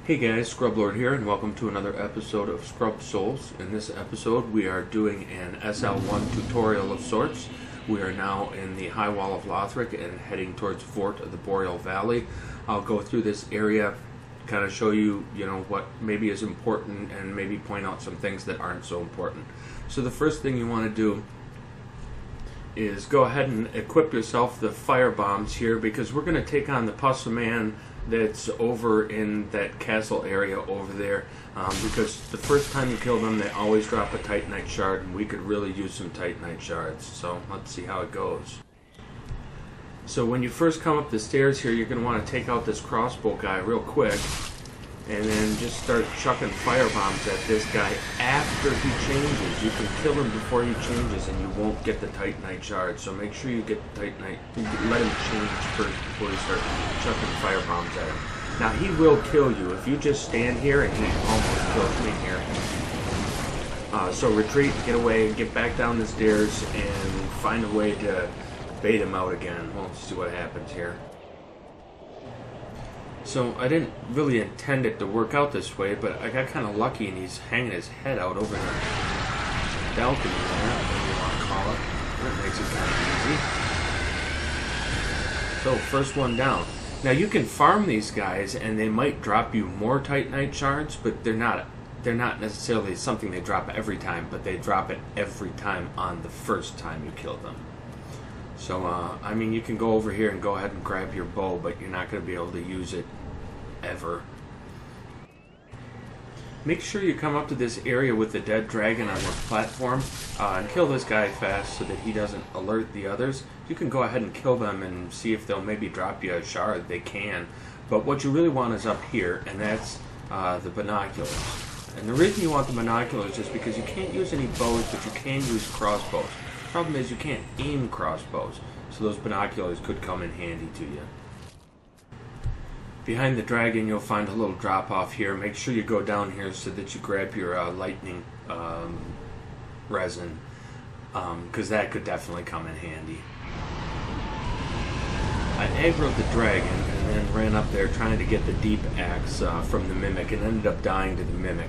Hey guys, Scrublord here, and welcome to another episode of Scrub Souls. In this episode, we are doing an SL1 tutorial of sorts. We are now in the high wall of Lothric and heading towards Vordt of the Boreal Valley. I'll go through this area, kind of show you, what maybe is important, and maybe point out some things that aren't so important. So the first thing you want to do is go ahead and equip yourself the fire bombs here, because we're going to take on the Pus of Man that's over in that castle area over there, because the first time you kill them they always drop a Titanite shard, and we could really use some Titanite shards. So let's see how it goes. So when you first come up the stairs here, you're going to want to take out this crossbow guy real quick, and then just start chucking fire bombs at this guy after he changes. You can kill him before he changes and you won't get the Titanite shard, so make sure you get the Titanite, let him change first before you start chucking fire bombs at him. Now he will kill you if you just stand here, and he almost kills me here. So retreat, get away, get back down the stairs, and find a way to bait him out again. We'll see what happens here. So I didn't really intend it to work out this way, but I got kind of lucky, and he's hanging his head out over the balcony there, whatever you want to call it. That makes it kind of easy. So first one down. Now you can farm these guys, and they might drop you more Titanite shards, but they're not necessarily something they drop every time, but they drop it every time on the first time you kill them. So, I mean, you can go over here and go ahead and grab your bow, but you're not going to be able to use it ever. Make sure you come up to this area with the dead dragon on this platform and kill this guy fast so that he doesn't alert the others. You can go ahead and kill them and see if they'll maybe drop you a shard. They can. But what you really want is up here, and that's the binoculars. And the reason you want the binoculars is because you can't use any bows, but you can use crossbows. Problem is you can't aim crossbows, so those binoculars could come in handy to you. Behind the dragon you'll find a little drop off here. Make sure you go down here so that you grab your lightning resin, because that could definitely come in handy. I aggroed the dragon and then ran up there trying to get the deep axe from the mimic, and ended up dying to the mimic.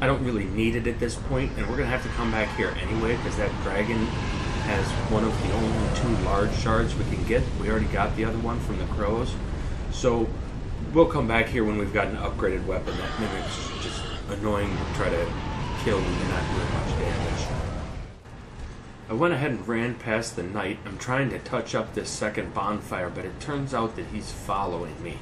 I don't really need it at this point, and we're going to have to come back here anyway, because that dragon has one of the only 2 large shards we can get. We already got the other one from the crows. So we'll come back here when we've got an upgraded weapon. That mimic's just annoying to try to kill when you're not doing much damage. I went ahead and ran past the knight. I'm trying to touch up this second bonfire, but it turns out that he's following me.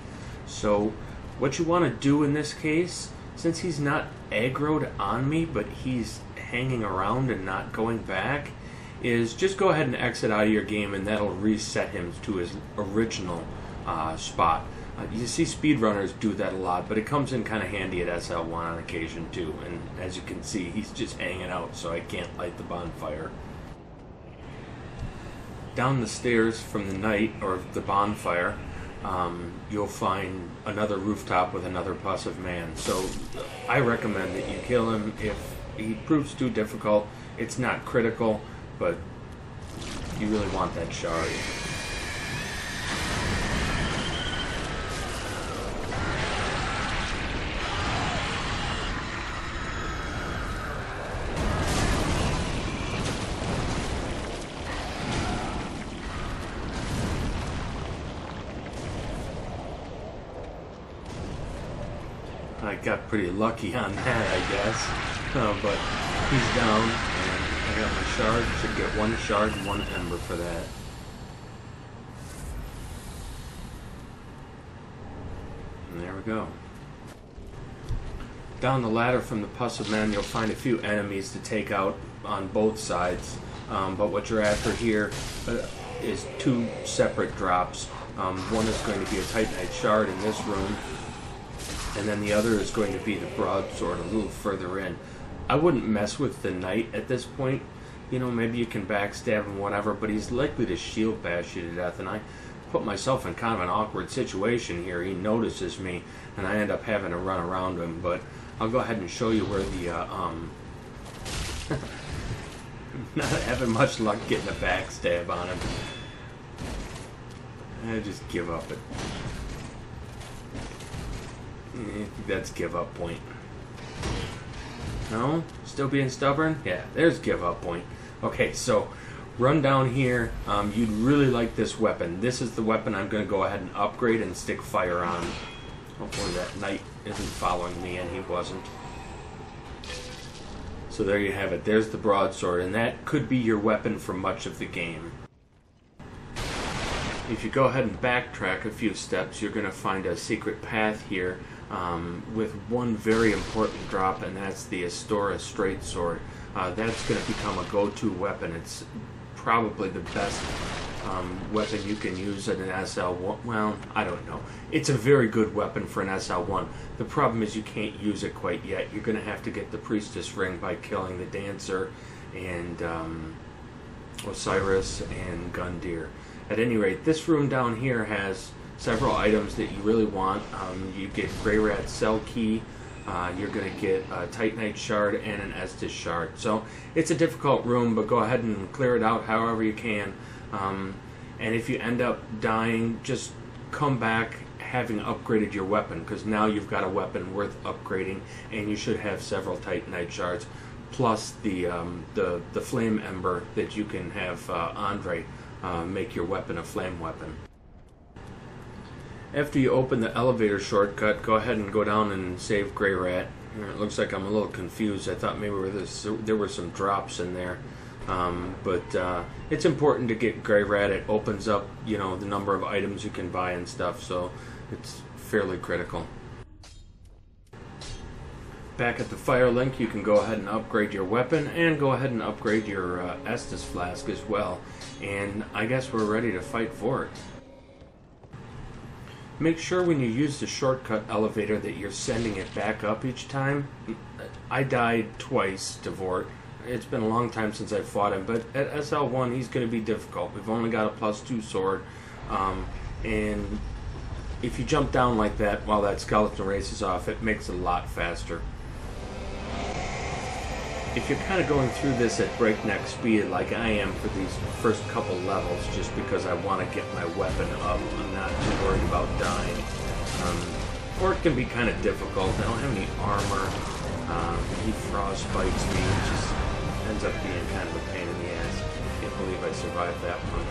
So what you want to do in this case, since he's not aggroed on me, but he's hanging around and not going back, is just go ahead and exit out of your game, and that'll reset him to his original spot. You see speedrunners do that a lot, but it comes in kind of handy at SL1 on occasion too. And as you can see, he's just hanging out, so I can't light the bonfire. Down the stairs from the night, or the bonfire, you'll find another rooftop with another Pus of Man. So I recommend that you kill him. If he proves too difficult, it's not critical, but you really want that shard. I got pretty lucky on that, I guess. But he's down, and I got my shard. Should get 1 shard and 1 ember for that. And there we go. Down the ladder from the Pus of Men, you'll find a few enemies to take out on both sides. But what you're after here is 2 separate drops. One is going to be a Titanite shard in this room, and then the other is going to be the broadsword a little further in. I wouldn't mess with the knight at this point. Maybe you can backstab him, whatever, but he's likely to shield bash you to death, and I put myself in kind of an awkward situation here. He notices me, and I end up having to run around him, but I'll go ahead and show you where the Not having much luck getting a backstab on him. I just give up it. That's give up point. No? Still being stubborn? Yeah, there's give up point. Okay, so run down here. You'd really like this weapon. This is the weapon I'm going to go ahead and upgrade and stick fire on. Hopefully that knight isn't following me, and he wasn't. So there you have it. There's the broadsword, and that could be your weapon for much of the game. If you go ahead and backtrack a few steps, you're going to find a secret path here with one very important drop, and that's the Astora Straight Sword. That's going to become a go-to weapon. It's probably the best weapon you can use at an SL1. Well, I don't know. It's a very good weapon for an SL1. The problem is you can't use it quite yet. You're going to have to get the Priestess Ring by killing the Dancer and Osiris and Gundyr. At any rate, this room down here has several items that you really want. You get Grey Rat Cell Key. You're going to get a Titanite Shard and an Estus Shard. So it's a difficult room, but go ahead and clear it out however you can. And if you end up dying, just come back having upgraded your weapon, because now you've got a weapon worth upgrading, and you should have several Titanite Shards, plus the Flame Ember that you can have Andre make your weapon a flame weapon. After you open the elevator shortcut, go ahead and go down and save Grey Rat. It looks like I'm a little confused. I thought maybe there were some drops in there. But it's important to get Grey Rat. It opens up, you know, the number of items you can buy and stuff, so it's fairly critical. Back at the Fire Link, you can go ahead and upgrade your weapon, and go ahead and upgrade your Estus Flask as well. And I guess we're ready to fight Vordt. Make sure when you use the shortcut elevator that you're sending it back up each time. I died twice to Vordt. It's been a long time since I fought him, but at SL1 he's going to be difficult. We've only got a +2 sword, and if you jump down like that while that skeleton races off, it makes it a lot faster. If you're kind of going through this at breakneck speed like I am for these first couple levels, just because I want to get my weapon up, I'm not too worried about dying. Vordt can be kind of difficult. I don't have any armor. He frost bites me, which just ends up being kind of a pain in the ass. Can't believe I survived that one.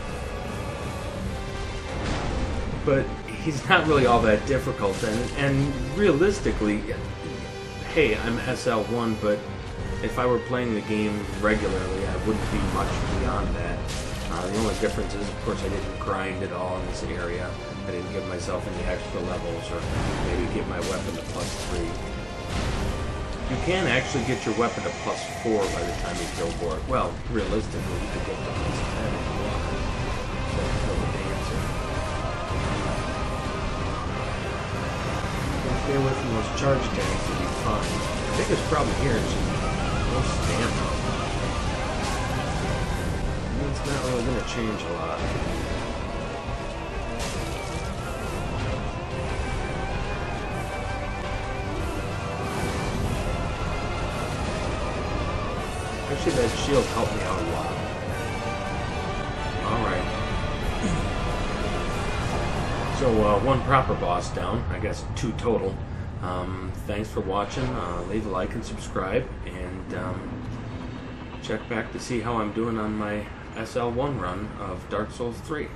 But he's not really all that difficult, and realistically, hey, I'm SL1, but if I were playing the game regularly, I wouldn't be much beyond that. The only difference is, of course, I didn't grind at all in this area. I didn't give myself any extra levels, or maybe give my weapon to +3. You can actually get your weapon to +4 by the time you kill Vordt. Well, realistically, you could get to +10 if you want. So kill the Dancer. Stay away from those charge tanks, you'll be fine. The biggest problem here is just no stamina. It's not really going to change a lot. Actually, that shield helped me out a lot. Alright. So, one proper boss down. I guess 2 total. Thanks for watching. Leave a like and subscribe. And check back to see how I'm doing on my SL1 run of Dark Souls 3.